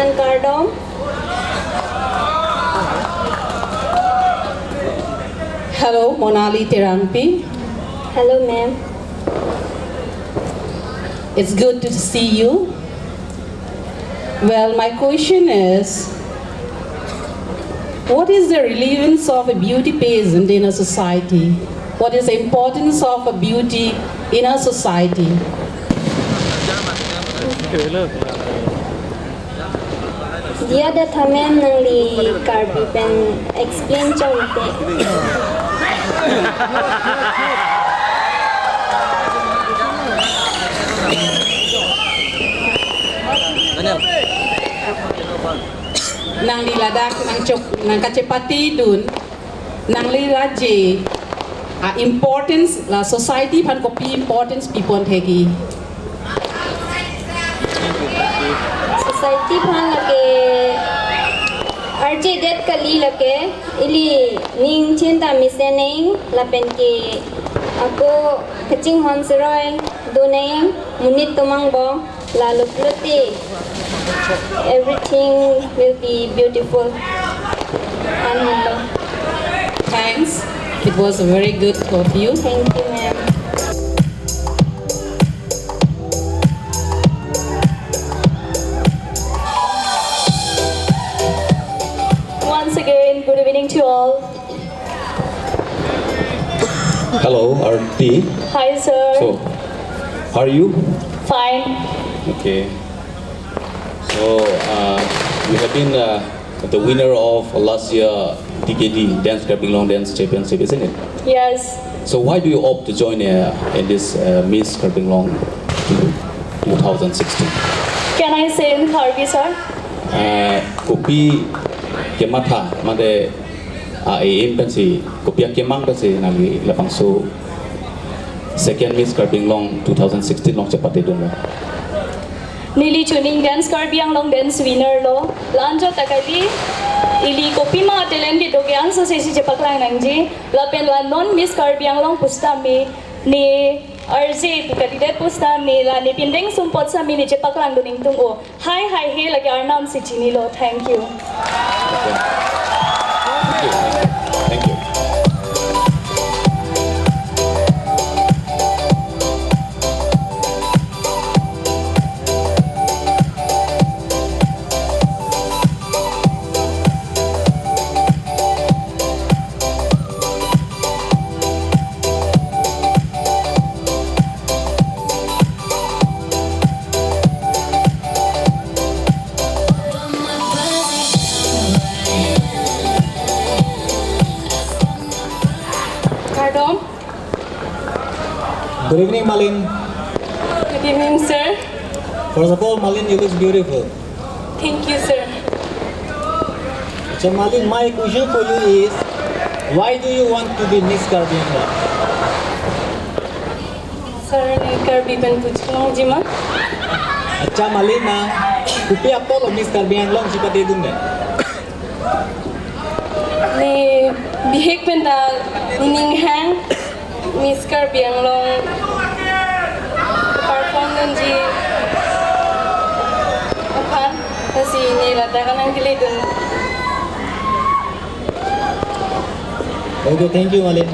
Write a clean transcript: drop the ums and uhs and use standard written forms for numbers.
nan Kardom. Hello, Monali Terampi. Hello, ma'am. It's good to see you. Well, my question is, what is the relevance of a beauty pageant in a society? What is the importance of a beauty in a society? Dia ada thamen nang li Karbi pen explain chawite. Nang liladak nang chok nang kacepati dun nang liraje importance la society pan kopi importance people thegi Society phan lake RJ det kali lake ili ning chinta misening la pen ke ako kaching hon seroy doneng munit tomang bo la lupluti. Everything will be beautiful. Thanks. It was a very good of you. Thank you, ma'am. Once again, good evening to all. Hello, Arti. Hi, sir. So, how are you? Fine. Okay. So, you have been the winner of last year DKD Dance Karbi Long Dance Championship, isn't it? Yes. So, why do you opt to join in this Miss Karbi Long 2016? Can I say in Karbi, sir? Kopi kemata made aim pensi kopi kemang pensi nali lapang so second Miss Karbi Long 2016 long cepate dun. Nili tuning dance Karbi Anglong dance winner lo. Lanjo takali ili kopi ma talent di dogyang sa sesi cepaklang nangji. Lapen la non Miss Karbi Anglong pusta mi ni RJ kandidat pusta mi la ni pindeng sumpot sa mi ni cepaklang duning tungo. Hi he lagi arnam si chini lo. Thank you. Okay. Thank you. Pardon? Good evening, Malin. Good evening, sir. First of all, Malin, you look beautiful. Thank you, sir. So, Malin, my question for you is, why do you want to be Miss Karbi Anglong? Sir, ni Karbi ban puchung ji ma. अच्छा Malin na, kupi ako lo Miss Karbi Anglong si pati dun Ni bihek benda ning hang Miss Karbi Anglong performance ji apan kasi ni lada kanang kilidun. Okay, thank you, Malin.